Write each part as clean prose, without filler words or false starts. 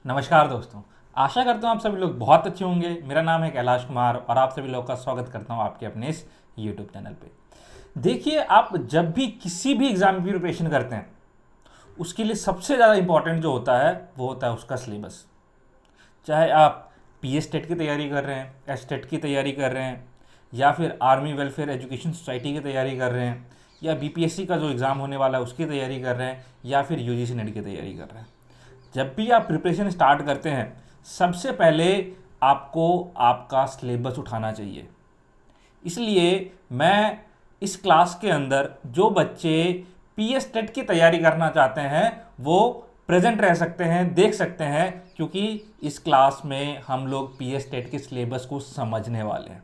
नमस्कार दोस्तों। आशा करता हूँ आप सभी लोग बहुत अच्छे होंगे। मेरा नाम है कैलाश कुमार और आप सभी लोगों का स्वागत करता हूँ आपके अपने इस यूट्यूब चैनल पे। देखिए, आप जब भी किसी भी एग्ज़ाम की प्रिपरेशन करते हैं उसके लिए सबसे ज़्यादा इंपॉर्टेंट जो होता है वो होता है उसका सिलेबस। चाहे आप पीएस टेट की तैयारी कर रहे हैं, एस टेट की तैयारी कर रहे हैं, या फिर आर्मी वेलफेयर एजुकेशन सोसाइटी की तैयारी कर रहे हैं, या बीपीएससी का जो एग्ज़ाम होने वाला है उसकी तैयारी कर रहे हैं, या फिर यूजीसी नेट की तैयारी कर रहे हैं। जब भी आप प्रिपरेशन स्टार्ट करते हैं सबसे पहले आपको आपका सिलेबस उठाना चाहिए। इसलिए मैं इस क्लास के अंदर जो बच्चे पीएस टेट की तैयारी करना चाहते हैं वो प्रेजेंट रह सकते हैं, देख सकते हैं, क्योंकि इस क्लास में हम लोग पीएस टेट के सिलेबस को समझने वाले हैं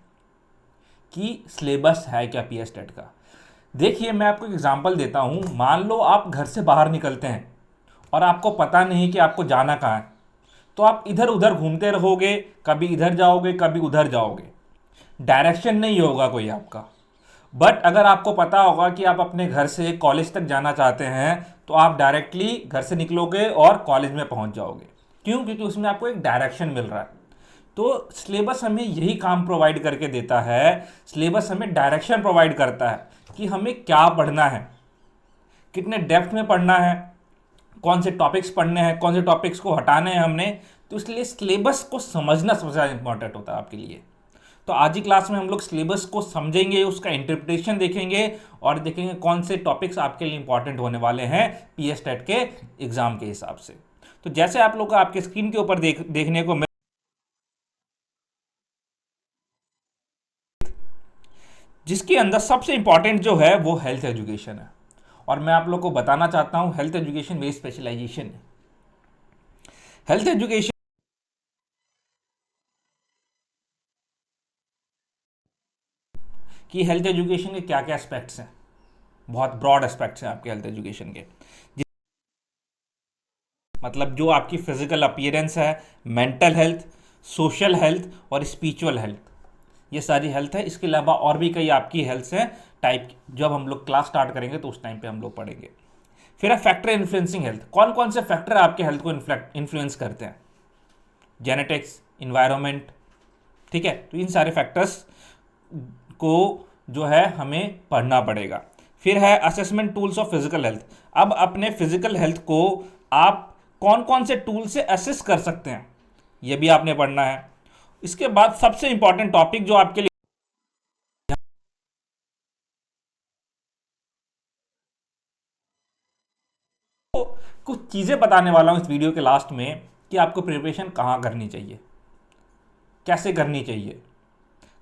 कि सिलेबस है क्या पीएस टेट का। देखिए, मैं आपको एक एग्जांपल देता हूँ। मान लो आप घर से बाहर निकलते हैं और आपको पता नहीं कि आपको जाना कहाँ है, तो आप इधर उधर घूमते रहोगे, कभी इधर जाओगे कभी उधर जाओगे, डायरेक्शन नहीं होगा कोई आपका। बट अगर आपको पता होगा कि आप अपने घर से कॉलेज तक जाना चाहते हैं तो आप डायरेक्टली घर से निकलोगे और कॉलेज में पहुंच जाओगे। क्यों? क्योंकि उसमें आपको एक डायरेक्शन मिल रहा है। तो सिलेबस हमें यही काम प्रोवाइड करके देता है। सिलेबस हमें डायरेक्शन प्रोवाइड करता है कि हमें क्या पढ़ना है, कितने डेप्थ में पढ़ना है, कौन से टॉपिक्स पढ़ने हैं, कौन से टॉपिक्स को हटाने हैं हमने। तो इसलिए सिलेबस को समझना सबसे ज़्यादा इंपॉर्टेंट होता है आपके लिए। तो आज की क्लास में हम लोग सिलेबस को समझेंगे, उसका इंटरप्रिटेशन देखेंगे और देखेंगे कौन से टॉपिक्स आपके लिए इंपॉर्टेंट होने वाले हैं पीएस टेट के एग्जाम के हिसाब से। तो जैसे आप लोग को आपके स्क्रीन के ऊपर देखने को जिसके अंदर सबसे इंपॉर्टेंट जो है वो हेल्थ एजुकेशन है। और मैं आप लोग को बताना चाहता हूं हेल्थ एजुकेशन में स्पेशलाइजेशन है। हेल्थ एजुकेशन कि हेल्थ एजुकेशन के क्या क्या एस्पेक्ट्स हैं। बहुत ब्रॉड एस्पेक्ट्स हैं आपके हेल्थ एजुकेशन के। मतलब जो आपकी फिजिकल अपीयरेंस है, मेंटल हेल्थ, सोशल हेल्थ और स्पिरिचुअल हेल्थ, ये सारी हेल्थ है। इसके अलावा और भी कई आपकी हेल्थ हैं टाइप, जब हम लोग क्लास स्टार्ट करेंगे तो उस टाइम पे हम लोग पढ़ेंगे। फिर है फैक्टर इन्फ्लुएंसिंग हेल्थ। कौन कौन से फैक्टर आपके हेल्थ को इन्फ्लुएंस करते हैं? जेनेटिक्स, इन्वायरमेंट, ठीक है। तो इन सारे फैक्टर्स को जो है हमें पढ़ना पड़ेगा। फिर है assessment tools of physical health. अब अपने फिजिकल हेल्थ को आप कौन कौन से टूल से असेस कर सकते हैं, यह भी आपने पढ़ना है। इसके बाद सबसे इंपॉर्टेंट टॉपिक जो आपके लिए तो कुछ चीज़ें बताने वाला हूं इस वीडियो के लास्ट में कि आपको प्रिपरेशन कहाँ करनी चाहिए, कैसे करनी चाहिए,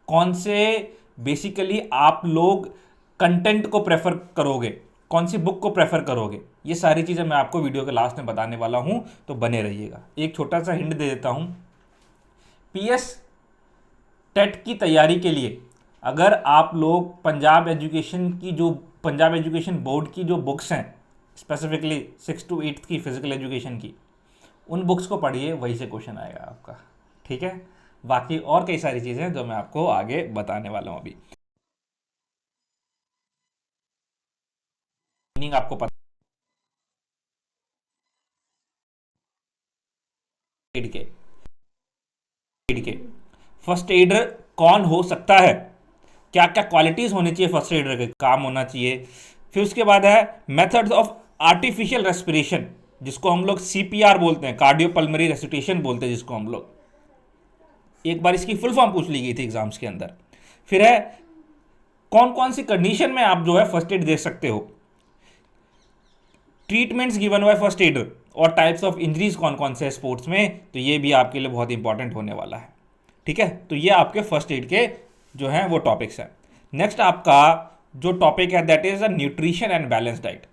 कौन से बेसिकली आप लोग कंटेंट को प्रेफर करोगे, कौन सी बुक को प्रेफर करोगे। ये सारी चीज़ें मैं आपको वीडियो के लास्ट में बताने वाला हूं, तो बने रहिएगा। एक छोटा सा हिंट दे देता हूं। पीएस टेट की तैयारी के लिए अगर आप लोग पंजाब एजुकेशन बोर्ड की जो बुक्स हैं, स्पेसिफिकली 6 to 8 की फिजिकल एजुकेशन की, उन बुक्स को पढ़िए, वहीं से क्वेश्चन आएगा आपका। ठीक है। बाकी और कई सारी चीज़ें हैं जो मैं आपको आगे बताने वाला हूँ अभी। मीनिंग आपको पता एड के एड के फर्स्ट एडर कौन हो सकता है, क्या क्या क्वालिटीज़ होनी चाहिए फर्स्ट एडर के, काम होना चाहिए। फिर उसके बाद है मेथड्स ऑफ आर्टिफिशियल रेस्पिरेशन, जिसको हम लोग सीपीआर बोलते हैं, कार्डियो पल्मरी रेसिटेशन बोलते हैं जिसको हम लोग। एक बार इसकी फुल फॉर्म पूछ ली गई थी एग्जाम्स के अंदर। फिर है कौन कौन सी कंडीशन में आप जो है फर्स्ट एड दे सकते हो, treatments given by first adder, और टाइप्स ऑफ इंजरीज कौन कौन से हैं स्पोर्ट्स में, तो ये भी आपके लिए बहुत इंपॉर्टेंट होने वाला है। ठीक है। तो ये आपके फर्स्ट एड के जो हैं वो टॉपिक्स हैं। नेक्स्ट आपका जो टॉपिक है that is a nutrition and balance diet.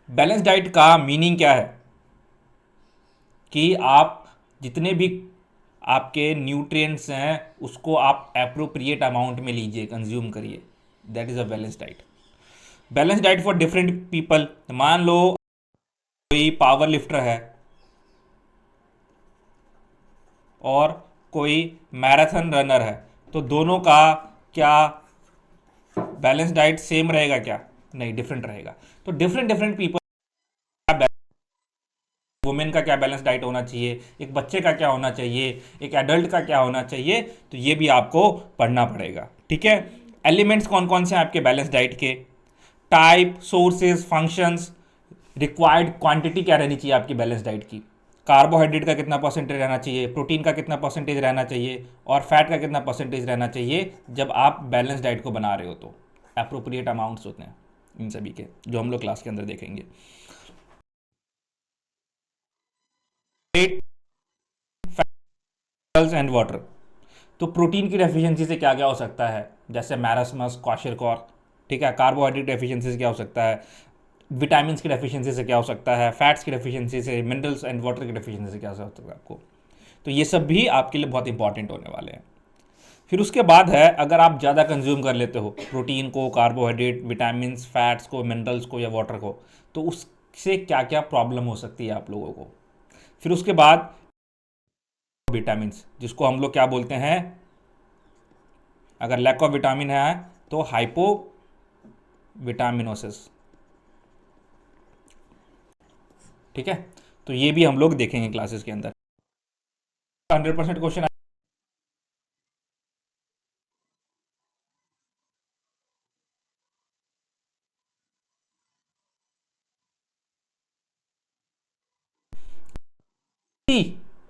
Balance diet का मीनिंग क्या है कि आप जितने भी आपके न्यूट्रिएंट्स हैं उसको आप एप्रोप्रिएट अमाउंट में लीजिए, कंज्यूम करिए, that is a balance diet. Balance diet for different people. मान लो कोई पावर लिफ्टर है और कोई मैराथन रनर है, तो दोनों का क्या बैलेंस डाइट सेम रहेगा क्या? नहीं, डिफरेंट रहेगा। तो डिफरेंट डिफरेंट पीपल वुमेन का क्या बैलेंस डाइट होना चाहिए, एक बच्चे का क्या होना चाहिए, एक एडल्ट का क्या होना चाहिए, तो ये भी आपको पढ़ना पड़ेगा। ठीक है। एलिमेंट्स कौन कौन से हैं आपके बैलेंस डाइट के, type, sources, functions, required quantity क्या रहनी चाहिए आपकी बैलेंस डाइट की, कार्बोहाइड्रेट का कितना परसेंटेज रहना चाहिए, प्रोटीन का कितना परसेंटेज रहना चाहिए, और फैट का कितना परसेंटेज रहना चाहिए जब आप बैलेंस डाइट को बना रहे हो, तो अप्रोप्रिएट अमाउंट्स होते हैं इन सभी के, जो हम लोग क्लास के अंदर देखेंगे। एंड वाटर, तो प्रोटीन की डेफिशिएंसी से क्या क्या हो सकता है, जैसे मैरास्मस, क्वाशिरकॉर। ठीक है। कार्बोहाइड्रेट डेफिशिएंसी से क्या हो सकता है, विटामिन की डेफिशिएंसी से क्या हो सकता है, फैट्स की डेफिशिएंसी से, मिनरल्स एंड वाटर की डेफिशिएंसी से क्या हो सकता है आपको। तो ये सब भी आपके लिए बहुत इंपॉर्टेंट होने वाले हैं। फिर उसके बाद है, अगर आप ज़्यादा कंज्यूम कर लेते हो प्रोटीन को, कार्बोहाइड्रेट, विटामिन, फैट्स को, मिनरल्स को या वाटर को, तो उससे क्या क्या प्रॉब्लम हो सकती है आप लोगों को। फिर उसके बाद विटामिन, जिसको हम लोग क्या बोलते हैं, अगर लैक ऑफ विटामिन है तो हाइपो विटामिनोसिस। ठीक है। तो ये भी हम लोग देखेंगे क्लासेस के अंदर। 100% क्वेश्चन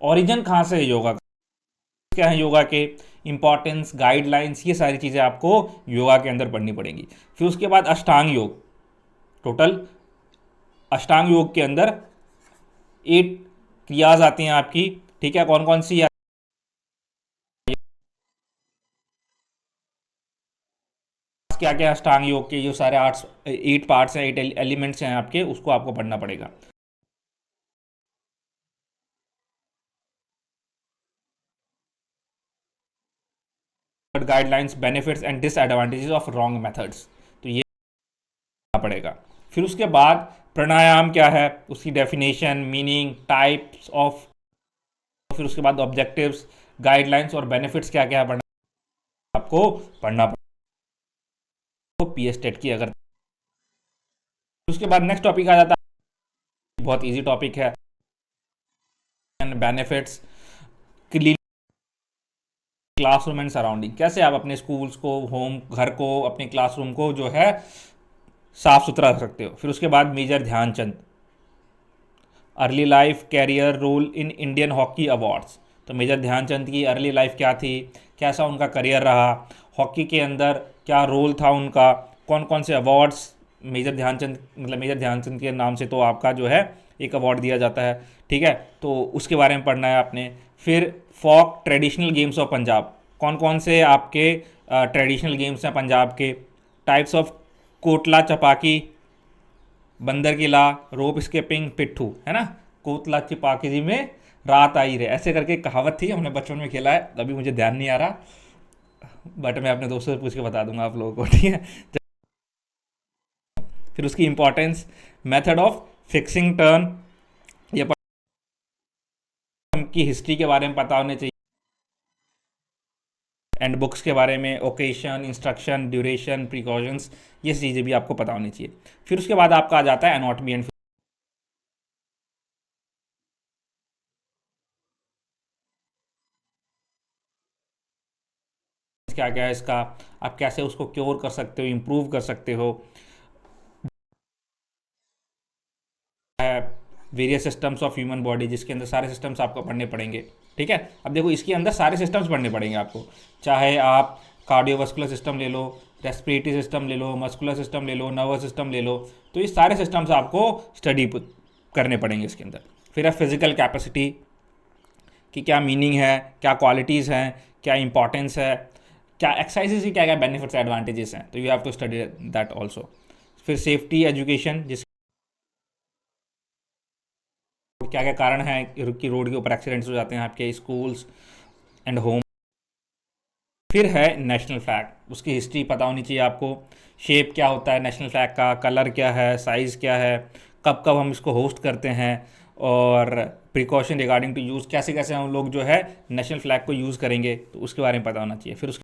ओरिजिन कहाँ से है योगा का, क्या है योगा के इंपॉर्टेंस, गाइडलाइंस, ये सारी चीज़ें आपको योगा के अंदर पढ़नी पड़ेंगी। फिर उसके बाद अष्टांग योग, टोटल अष्टांग योग के अंदर 8 क्रियाज आती हैं आपकी। ठीक है। कौन कौन सी, क्या क्या अष्टांग योग के जो सारे 8 पार्ट्स हैं, 8 एलिमेंट्स हैं आपके, उसको आपको पढ़ना पड़ेगा। Guidelines, benefits and disadvantages of wrong methods, तो ये पड़ेगा। फिर उसके बाद प्राणायाम क्या है, उसकी डेफिनेशन, मीनिंग, टाइप्स ऑफ, फिर उसके बाद ऑब्जेक्टिव्स, गाइडलाइंस और बेनिफिट्स क्या क्या पढ़ना आपको पढ़ना पड़ेगा पीएस टेट की। अगर उसके बाद नेक्स्ट टॉपिक आ जाता है, बहुत इजी टॉपिक है, बेनिफिट्स, क्लासरूम एंड सराउंडिंग, कैसे आप अपने स्कूल्स को, होम, घर को, अपने क्लासरूम को जो है साफ सुथरा रख सकते हो। फिर उसके बाद major Dhyan Chand, early life career role in Indian hockey awards, तो मेजर ध्यानचंद की अर्ली लाइफ क्या थी, कैसा उनका करियर रहा, हॉकी के अंदर क्या रोल था उनका, कौन कौन से अवार्ड्स, मेजर ध्यानचंद, मतलब मेजर ध्यानचंद के नाम से तो आपका जो है एक अवार्ड दिया जाता है। ठीक है। तो उसके बारे में पढ़ना है आपने। फिर फोक ट्रेडिशनल गेम्स ऑफ पंजाब, कौन कौन से आपके ट्रेडिशनल गेम्स हैं पंजाब के, टाइप्स ऑफ कोटला चपाकी, बंदर किला, रोप स्केपिंग, पिट्ठू, है ना, कोतला चिपाकी जी में रात आई रे, ऐसे करके एक कहावत थी, हमने बचपन में खेला है, अभी मुझे ध्यान नहीं आ रहा, बट मैं अपने दोस्तों से पूछ के बता दूंगा आप लोगों को। ठीक है। फिर उसकी importance, method of fixing turn, ये की हिस्ट्री के बारे में पता होने चाहिए, एंड बुक्स के बारे में, ओकेशन, इंस्ट्रक्शन, ड्यूरेशन, प्रिकॉशंस, ये चीज़ें भी आपको पता होनी चाहिए। फिर उसके बाद आपका आ जाता है एनाटॉमी एंड, क्या क्या है इसका, आप कैसे उसको क्योर कर सकते हो, इम्प्रूव कर सकते हो, various systems of human body, जिसके अंदर सारे सिस्टम्स आपको पढ़ने पड़ेंगे। ठीक है। अब देखो इसके अंदर सारे सिस्टम्स पढ़ने पड़ेंगे आपको, चाहे आप कार्डियोवास्कुलर सिस्टम ले लो, रेस्पिरेटरी सिस्टम ले लो, मस्कुलर सिस्टम ले लो, नर्वस सिस्टम ले लो, तो ये सारे सिस्टम्स आपको स्टडी करने पड़ेंगे इसके अंदर। फिर है फिजिकल कैपेसिटी की क्या मीनिंग है, क्या क्वालिटीज़ हैं, क्या इंपॉर्टेंस है, क्या एक्सरसाइजेज की क्या क्या बेनिफिट्स एडवांटेजेस हैं, तो you have to study that also. फिर सेफ्टी एजुकेशन, जिस क्या क्या कारण है कि रोड के ऊपर एक्सीडेंट्स हो जाते हैं आपके स्कूल्स एंड होम। फिर है नेशनल फ्लैग, उसकी हिस्ट्री पता होनी चाहिए आपको, शेप क्या होता है नेशनल फ्लैग का, कलर क्या है, साइज़ क्या है, कब कब हम इसको होस्ट करते हैं, और प्रिकॉशन रिगार्डिंग टू यूज़, कैसे कैसे हम लोग जो है नेशनल फ्लैग को यूज़ करेंगे, तो उसके बारे में पता होना चाहिए। फिर उसके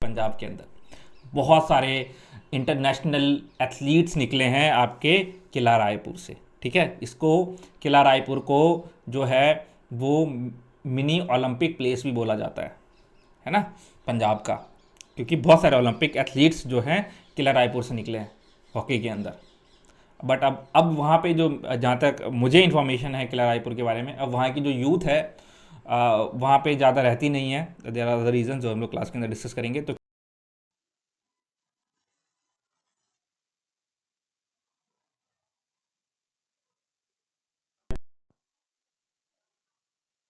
पंजाब के अंदर बहुत सारे इंटरनेशनल एथलीट्स निकले हैं आपके किला रायपुर से। ठीक है, इसको किला रायपुर को जो है वो मिनी ओलंपिक प्लेस भी बोला जाता है ना, पंजाब का, क्योंकि बहुत सारे ओलंपिक एथलीट्स जो हैं किला रायपुर से निकले हैं हॉकी के अंदर। बट अब वहाँ पे जो, जहाँ तक मुझे इन्फॉर्मेशन है किला रायपुर के बारे में, अब वहाँ की जो यूथ है वहाँ पे ज़्यादा रहती नहीं है। देयर आर द रीज़न जो हम लोग क्लास के अंदर डिस्कस करेंगे। तो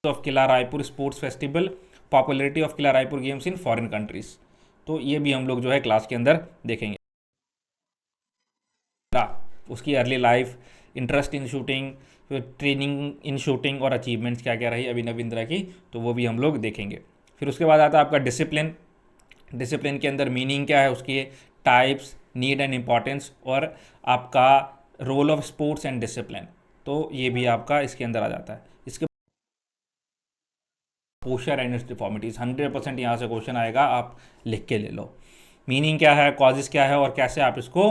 of Qila Raipur sports festival, popularity of Qila Raipur games in foreign countries, तो ये भी हम लोग जो है क्लास के अंदर देखेंगे। उसकी early life, interest in shooting, फिर ट्रेनिंग इन शूटिंग और अचीवमेंट्स क्या क्या रही अभिनव बिंद्रा की, तो वो भी हम लोग देखेंगे। फिर उसके बाद आता है आपका डिसिप्लिन। डिसिप्लिन के अंदर मीनिंग क्या है, उसकी टाइप्स, नीड एंड इम्पॉर्टेंस, और आपका role of sports and discipline, तो ये भी आपका इसके अंदर आ जाता है। इसके पोस्चर एंड डिफॉर्मिटीज़ 100% यहाँ से क्वेश्चन आएगा, आप लिख के ले लो। मीनिंग क्या है, कॉजेज़ क्या है, और कैसे आप इसको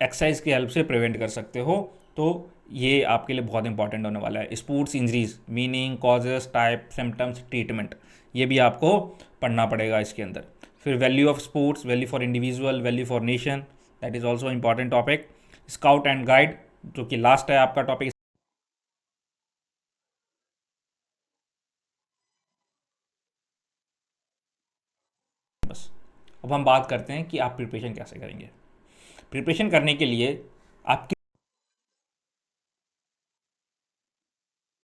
एक्सरसाइज की हेल्प से प्रिवेंट कर सकते हो, तो ये आपके लिए बहुत इंपॉर्टेंट होने वाला है। Sports injuries, meaning, causes, type, symptoms, treatment, ये भी आपको पढ़ना पड़ेगा इसके अंदर। फिर value of sports, value for individual, value for nation, that is also important topic. Scout and guide, जो कि लास्ट है आपका टॉपिक। बस अब हम बात करते हैं कि आप प्रिपरेशन कैसे करेंगे। प्रिपरेशन करने के लिए आपकी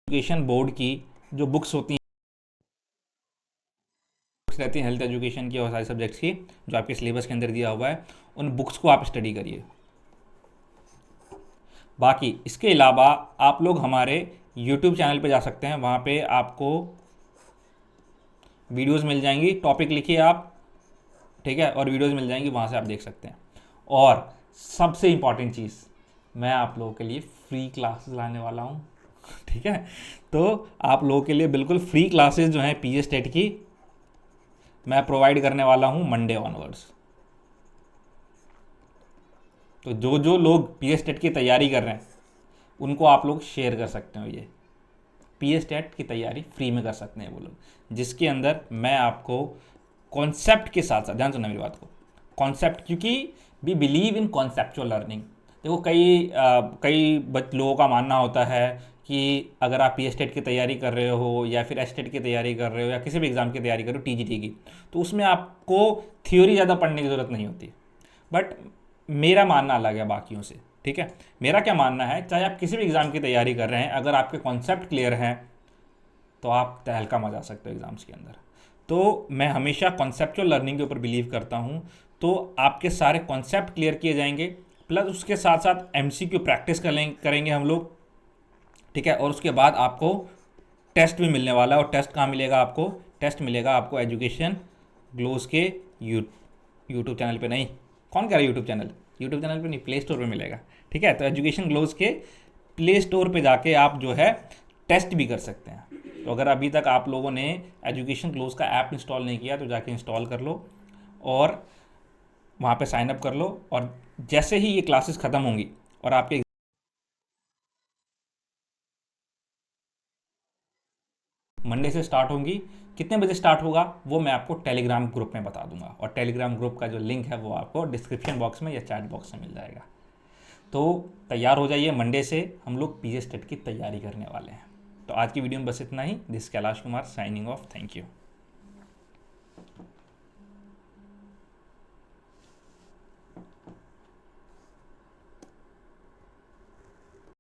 एजुकेशन बोर्ड की जो बुक्स होती हैं, बुक्स रहती हैं हेल्थ एजुकेशन की और सारे सब्जेक्ट्स की, जो आपके सिलेबस के अंदर दिया हुआ है, उन बुक्स को आप स्टडी करिए। बाकी इसके अलावा आप लोग हमारे यूट्यूब चैनल पे जा सकते हैं, वहाँ पे आपको वीडियोस मिल जाएंगी, टॉपिक लिखिए आप, ठीक है, और वीडियोस मिल जाएंगी, वहाँ से आप देख सकते हैं। और सबसे इम्पॉर्टेंट चीज़, मैं आप लोगों के लिए फ्री क्लासेस लाने वाला हूँ, ठीक है। तो आप लोगों के लिए बिल्कुल फ्री क्लासेस जो हैं पीएस टेट की मैं प्रोवाइड करने वाला हूँ मंडे ऑनवर्ड्स। तो जो जो लोग पीएस टेट की तैयारी कर रहे हैं उनको आप लोग शेयर कर सकते हो, ये पीएस टेट की तैयारी फ्री में कर सकते हैं वो लोग, जिसके अंदर मैं आपको कॉन्सेप्ट के साथ साथ, ध्यान सुनना मेरी बात को, कॉन्सेप्ट, क्योंकि we believe in conceptual learning. देखो कई लोगों का मानना होता है कि अगर आप पी टेट की तैयारी कर रहे हो या फिर एस टेट की तैयारी कर रहे हो या किसी भी एग्ज़ाम की तैयारी कर रहे हो, टीजीटी की, तो उसमें आपको थ्योरी ज़्यादा पढ़ने की ज़रूरत नहीं होती। बट मेरा मानना अलग है बाकियों से, ठीक है। मेरा क्या मानना है, चाहे आप किसी भी एग्ज़ाम की तैयारी कर रहे हैं, अगर आपके कॉन्सेप्ट क्लियर हैं तो आप तहलका मचा सकते हो एग्ज़ाम्स के अंदर। तो मैं हमेशा कॉन्सेप्चुअल लर्निंग के ऊपर बिलीव करता हूँ। तो आपके सारे कॉन्सेप्ट क्लियर किए जाएंगे, प्लस उसके साथ साथ एमसीक्यू प्रैक्टिस करेंगे हम लोग, ठीक है। और उसके बाद आपको टेस्ट भी मिलने वाला है। और टेस्ट कहाँ मिलेगा आपको, टेस्ट मिलेगा आपको एजुकेशन ग्लोज के यूट्यूब चैनल पे, नहीं, कौन कह रहा है यूट्यूब चैनल, यूट्यूब चैनल पे नहीं, प्ले स्टोर पे मिलेगा, ठीक है। तो एजुकेशन ग्लोज के प्ले स्टोर पे जाके आप जो है टेस्ट भी कर सकते हैं। तो अगर अभी तक आप लोगों ने एजुकेशन ग्लोज का ऐप इंस्टॉल नहीं किया तो जाके इंस्टॉल कर लो और वहाँ पे साइन अप कर लो। और जैसे ही ये क्लासेस ख़त्म होंगी और आपके मंडे से स्टार्ट होंगी, कितने बजे स्टार्ट होगा वो मैं आपको टेलीग्राम ग्रुप में बता दूंगा, और टेलीग्राम ग्रुप का जो लिंक है वो आपको डिस्क्रिप्शन बॉक्स में या चैट बॉक्स में मिल जाएगा। तो तैयार हो जाइए, मंडे से हम लोग पीएस टेट की तैयारी करने वाले हैं। तो आज की वीडियो में बस इतना ही। This Kailash Kumar signing off, thank you.